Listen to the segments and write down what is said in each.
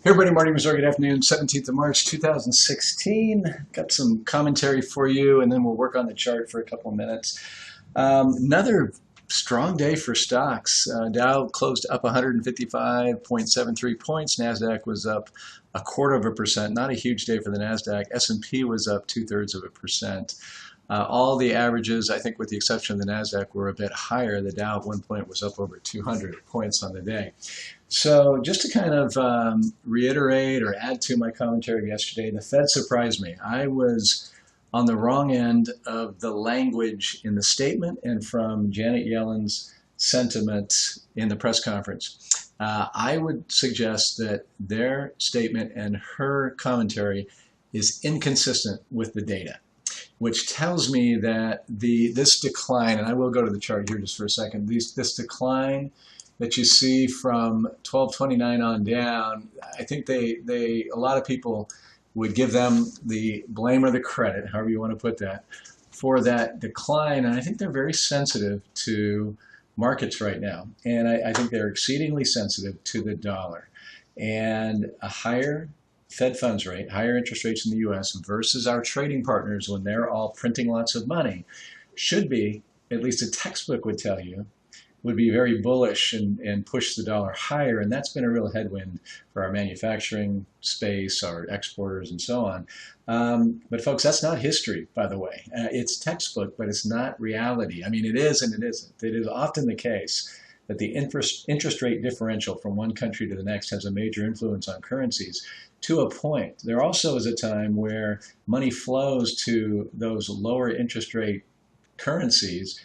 Hey everybody, Marty Mazur. Good afternoon, 17th of March, 2016. Got some commentary for you, and then we'll work on the chart for a couple of minutes. Another strong day for stocks. Dow closed up 155.73 points. NASDAQ was up 0.25%. Not a huge day for the NASDAQ. S&P was up 0.2%. All the averages, I think with the exception of the NASDAQ, were a bit higher. The Dow at one point was up over 200 points on the day. So just to kind of reiterate or add to my commentary yesterday, the Fed surprised me. I was on the wrong end of the language in the statement and from Janet Yellen's sentiment in the press conference. I would suggest that their statement and her commentary is inconsistent with the data, which tells me that this decline, and I will go to the chart here just for a second, this decline that you see from 1229 on down, I think a lot of people would give them the blame or the credit, however you want to put that, for that decline. And I think they're very sensitive to markets right now. And I think they're exceedingly sensitive to the dollar. And a higher Fed funds rate, higher interest rates in the US versus our trading partners when they're all printing lots of money should be, at least a textbook would tell you, would be very bullish and push the dollar higher. And that's been a real headwind for our manufacturing space, our exporters, and so on. But folks, that's not history, by the way. It's textbook, but it's not reality. I mean, it is and it isn't. It is often the case that the interest rate differential from one country to the next has a major influence on currencies to a point. There also is a time where money flows to those lower interest rate currencies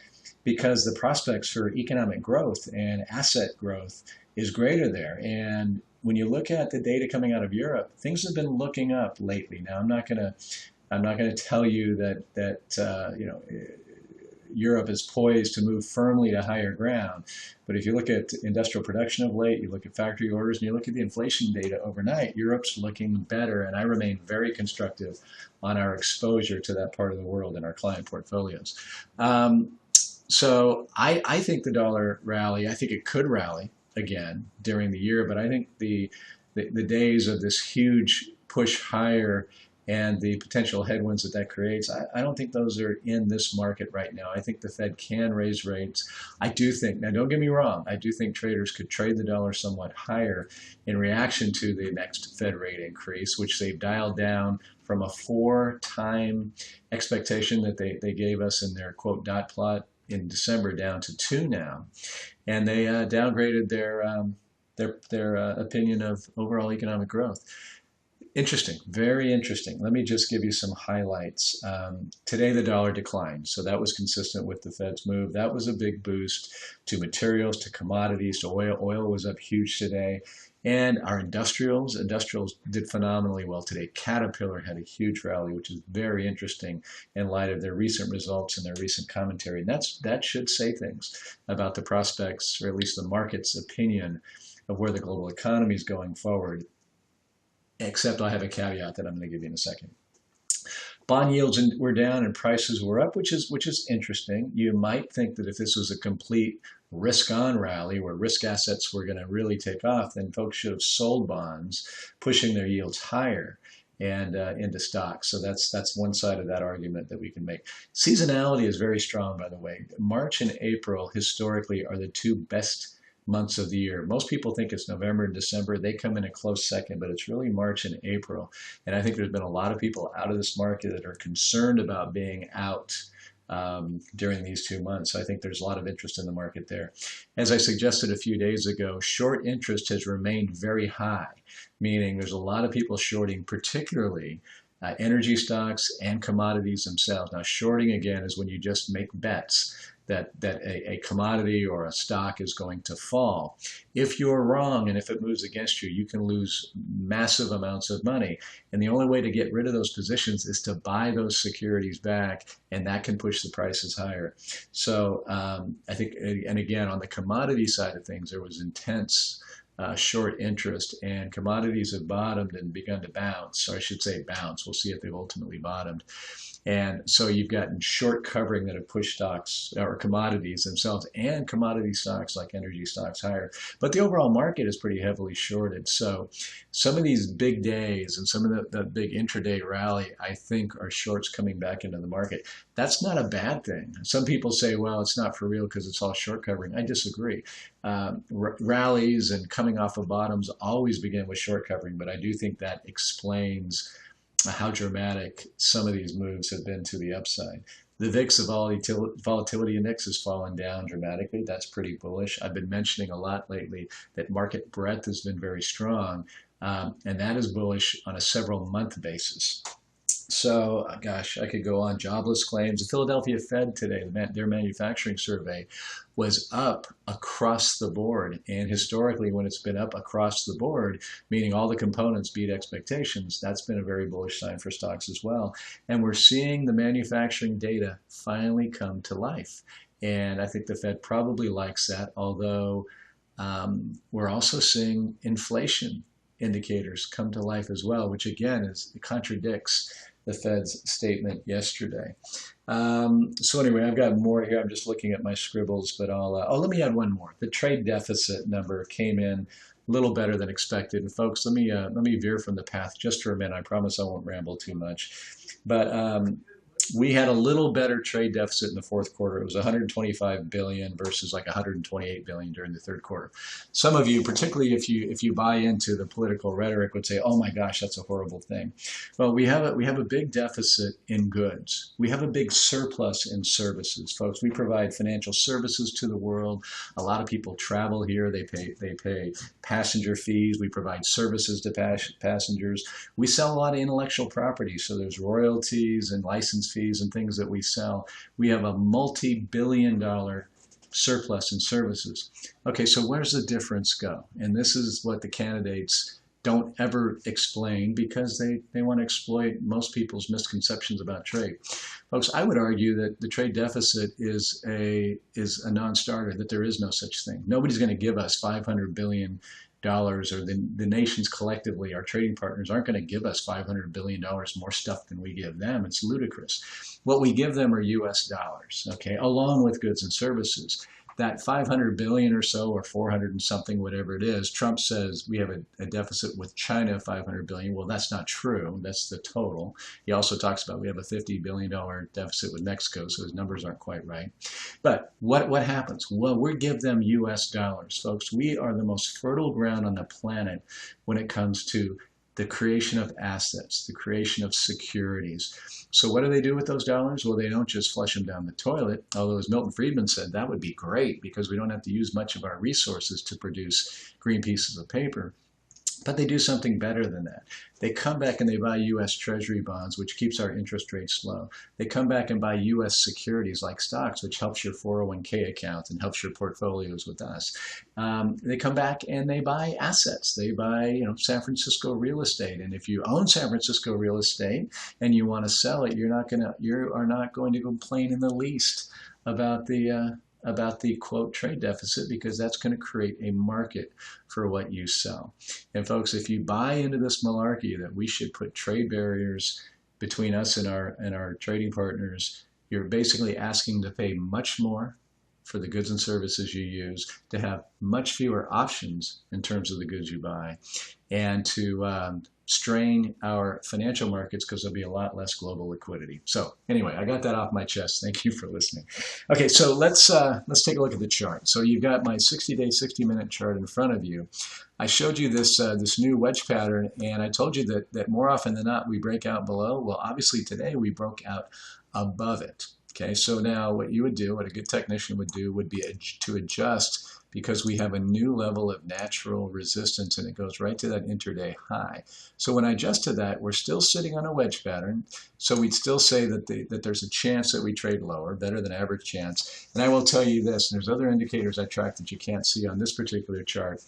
because the prospects for economic growth and asset growth is greater there. And when you look at the data coming out of Europe, things have been looking up lately. Now, I'm not going to tell you that Europe is poised to move firmly to higher ground. But if you look at industrial production of late, you look at factory orders, and you look at the inflation data overnight, Europe's looking better. And I remain very constructive on our exposure to that part of the world in our client portfolios. So I think the dollar rally, I think it could rally again during the year, but I think the days of this huge push higher and the potential headwinds that creates, I don't think those are in this market right now. I think the Fed can raise rates. I do think, now don't get me wrong, I do think traders could trade the dollar somewhat higher in reaction to the next Fed rate increase, which they've dialed down from a 4-time expectation that they gave us in their quote dot plot in December down to 2 now, and they downgraded their opinion of overall economic growth. Interesting, very interesting. Let me just give you some highlights. Today the dollar declined, so that was consistent with the Fed's move. That was a big boost to materials, to commodities, to oil. Oil was up huge today. And our industrials did phenomenally well today. Caterpillar had a huge rally, which is very interesting in light of their recent results and their recent commentary. And that should say things about the prospects, or at least the market's opinion of where the global economy is going forward. Except I have a caveat that I'm going to give you in a second. Bond yields were down and prices were up, which is interesting. You might think that if this was a complete risk-on rally where risk assets were going to really take off, then folks should have sold bonds, pushing their yields higher and into stocks. So that's one side of that argument that we can make. Seasonality is very strong, by the way. March and April historically are the two best months of the year. Most people think it's November and December. They come in a close second, but it's really March and April. And I think there's been a lot of people out of this market that are concerned about being out during these 2 months. So I think there's a lot of interest in the market there. As I suggested a few days ago, short interest has remained very high, meaning there's a lot of people shorting, particularly energy stocks and commodities themselves. Now, shorting, again, is when you just make bets that a commodity or a stock is going to fall. If you're wrong and if it moves against you, you can lose massive amounts of money. And the only way to get rid of those positions is to buy those securities back, and that can push the prices higher. So I think, and again, on the commodity side of things, there was intense short interest, and commodities have bottomed and begun to bounce, or I should say bounce. We'll see if they've ultimately bottomed. And so you've gotten short covering that have pushed stocks or commodities themselves and commodity stocks like energy stocks higher. But the overall market is pretty heavily shorted. So some of these big days and some of the big intraday rally, I think, are shorts coming back into the market. That's not a bad thing. Some people say, well, it's not for real because it's all short covering. I disagree. Rallies and coming off of bottoms always begin with short covering, but I do think that explains how dramatic some of these moves have been to the upside. The VIX, the volatility index, has fallen down dramatically. That's pretty bullish. I've been mentioning a lot lately that market breadth has been very strong, and that is bullish on a several month basis. So, gosh, I could go on. Jobless claims. The Philadelphia Fed today, their manufacturing survey was up across the board. And historically, when it's been up across the board, meaning all the components beat expectations, that's been a very bullish sign for stocks as well. And we're seeing the manufacturing data finally come to life. And I think the Fed probably likes that, although we're also seeing inflation indicators come to life as well, which again it contradicts the Fed's statement yesterday. So anyway, I've got more here. I'm just looking at my scribbles, but let me add one more. The trade deficit number came in a little better than expected. And folks, let me veer from the path just for a minute. I promise I won't ramble too much. But we had a little better trade deficit in the fourth quarter. It was 125 billion versus like 128 billion during the third quarter. Some of you, particularly if you buy into the political rhetoric, would say, "Oh my gosh, that's a horrible thing." Well, we have a big deficit in goods. We have a big surplus in services, folks. We provide financial services to the world. A lot of people travel here. They pay passenger fees. We provide services to passengers. We sell a lot of intellectual property, so there's royalties and license fees and things that we sell. We have a multi-billion-dollar surplus in services. Okay, so where's the difference go? And this is what the candidates don't ever explain because they want to exploit most people's misconceptions about trade. Folks, I would argue that the trade deficit is a non-starter, that there is no such thing. Nobody's going to give us $500 billion, or the nations collectively, our trading partners, aren't going to give us $500 billion more stuff than we give them. It's ludicrous. What we give them are US dollars, okay, along with goods and services. That 500 billion or so, or 400 and something, whatever it is, Trump says we have a deficit with China of 500 billion. Well, that's not true. That's the total. He also talks about we have a $50 billion deficit with Mexico, so his numbers aren't quite right. But what happens? Well, we give them US dollars, folks. We are the most fertile ground on the planet when it comes to the creation of assets, the creation of securities. So what do they do with those dollars? Well, they don't just flush them down the toilet, although as Milton Friedman said, that would be great because we don't have to use much of our resources to produce green pieces of paper. But they do something better than that. They come back and they buy U.S. Treasury bonds, which keeps our interest rates low. They come back and buy U.S. securities like stocks, which helps your 401k account and helps your portfolios with us. They come back and they buy assets. They buy, San Francisco real estate. And if you own San Francisco real estate and you want to sell it, you are not going to complain in the least about the quote trade deficit, because that's going to create a market for what you sell. And folks, if you buy into this malarkey that we should put trade barriers between us and our trading partners, you're basically asking to pay much more for the goods and services you use, to have much fewer options in terms of the goods you buy, and to strain our financial markets because there'll be a lot less global liquidity. So anyway, I got that off my chest. Thank you for listening. Okay, so let's take a look at the chart. So you've got my 60-day, 60-minute chart in front of you. I showed you this new wedge pattern, and I told you that more often than not we break out below. Well, obviously today we broke out above it. Okay, so now what you would do, what a good technician would do, would be to adjust, because we have a new level of natural resistance and it goes right to that intraday high. So when I adjust to that, we're still sitting on a wedge pattern. So we'd still say that there's a chance that we trade lower, better than average chance. And I will tell you this, and there's other indicators I track that you can't see on this particular chart.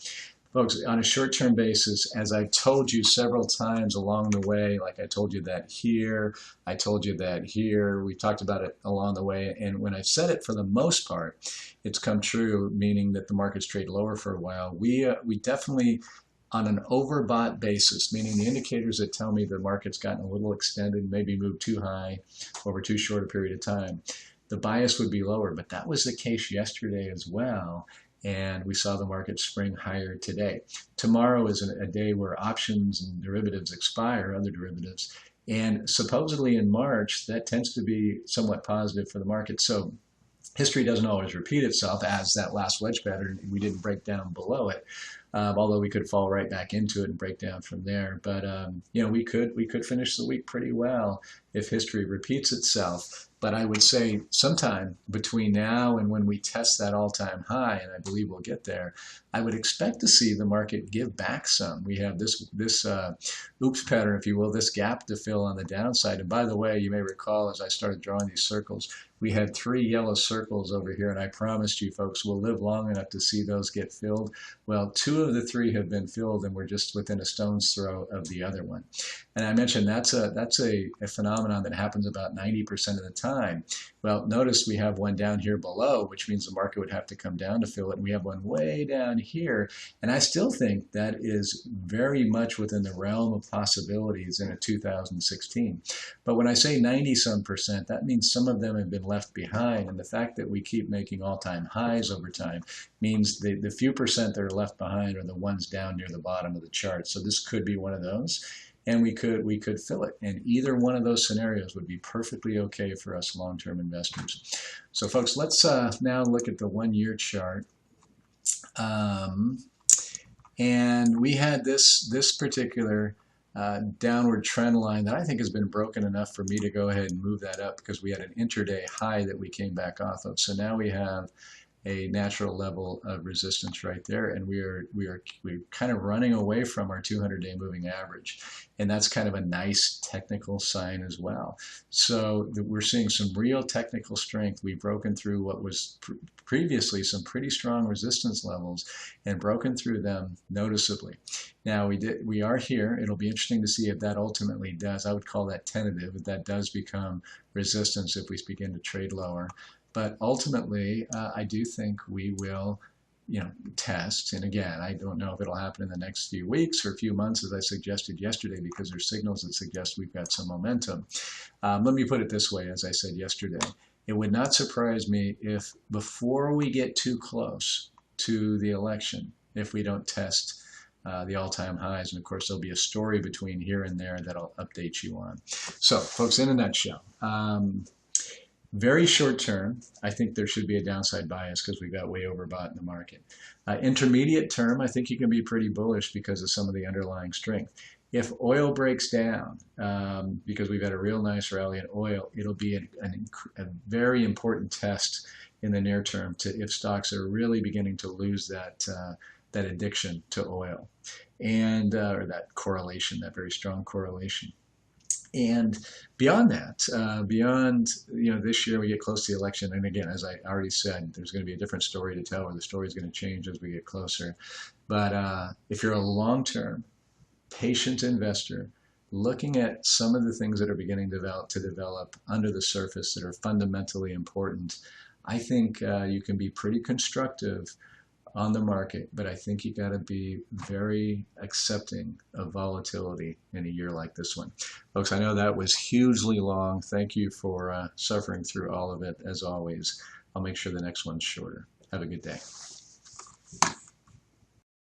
Folks, on a short-term basis, as I've told you several times along the way, like I told you that here, I told you that here, we talked about it along the way, and when I said it, for the most part, it's come true, meaning that the markets trade lower for a while. We definitely on an overbought basis, meaning the indicators that tell me the market's gotten a little extended, maybe moved too high over too short a period of time, the bias would be lower. But that was the case yesterday as well. And we saw the market spring higher today. Tomorrow is a day where options and derivatives expire, other derivatives. And supposedly in March, that tends to be somewhat positive for the market. So history doesn't always repeat itself, as that last wedge pattern, we didn't break down below it. Although we could fall right back into it and break down from there. But you know, we could finish the week pretty well if history repeats itself. But I would say sometime between now and when we test that all-time high, and I believe we'll get there, I would expect to see the market give back some. We have this oops pattern, if you will, this gap to fill on the downside. And by the way, you may recall as I started drawing these circles, we had 3 yellow circles over here, and I promised you folks we'll live long enough to see those get filled. Well, 2 of the 3 have been filled, and we're just within a stone's throw of the other one. And I mentioned that's a phenomenon that happens about 90% of the time. Well, notice we have one down here below, which means the market would have to come down to fill it, and we have one way down here. And I still think that is very much within the realm of possibilities in a 2016. But when I say 90-some%, that means some of them have been left behind. And the fact that we keep making all-time highs over time means the few percent that are left behind are the ones down near the bottom of the chart. So this could be one of those. And we could fill it. And either one of those scenarios would be perfectly okay for us long-term investors. So folks, let's now look at the 1-year chart. And we had this particular downward trend line that I think has been broken enough for me to go ahead and move that up, because we had an intraday high that we came back off of. So now we have a natural level of resistance right there, and we're kind of running away from our 200-day moving average, and that's kind of a nice technical sign as well. So we're seeing some real technical strength. We've broken through what was previously some pretty strong resistance levels and broken through them noticeably. Now we are here. It'll be interesting to see if that ultimately does. I would call that tentative, if that does become resistance if we begin to trade lower. But ultimately, I do think we will, test. And again, I don't know if it'll happen in the next few weeks or a few months, as I suggested yesterday, because there's signals that suggest we've got some momentum. Let me put it this way, as I said yesterday. It would not surprise me if before we get too close to the election, if we don't test the all-time highs. And of course, there'll be a story between here and there that I'll update you on. So, folks, in a nutshell, very short term, I think there should be a downside bias because we got way overbought in the market. Intermediate term, I think you can be pretty bullish because of some of the underlying strength. If oil breaks down, because we've had a real nice rally in oil, it'll be a very important test in the near term to if stocks are really beginning to lose that addiction to oil, and or that correlation, that very strong correlation. And beyond that, beyond this year, we get close to the election. And again, as I already said, there's going to be a different story to tell, or the story is going to change as we get closer. But if you're a long-term, patient investor, looking at some of the things that are beginning to develop under the surface that are fundamentally important, I think you can be pretty constructive on the market, but I think you got to be very accepting of volatility in a year like this one. Folks, I know that was hugely long. Thank you for suffering through all of it, as always. I'll make sure the next one's shorter. Have a good day.